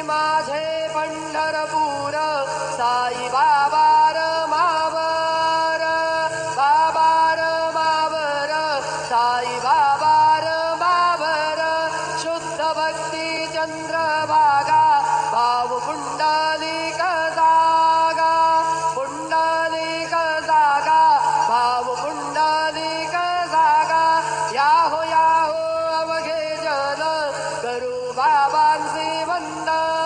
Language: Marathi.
माझे पंढरपूर साई बाबार मावर बाबार मावर साई बाबार मावर शुद्ध भक्ती चंद्रभागा भाव पुंडलिक जागा पुंडलिक जागा भाव पुंडलिक जागा याहो याहो अवघे जन करू बाबांचे वंदन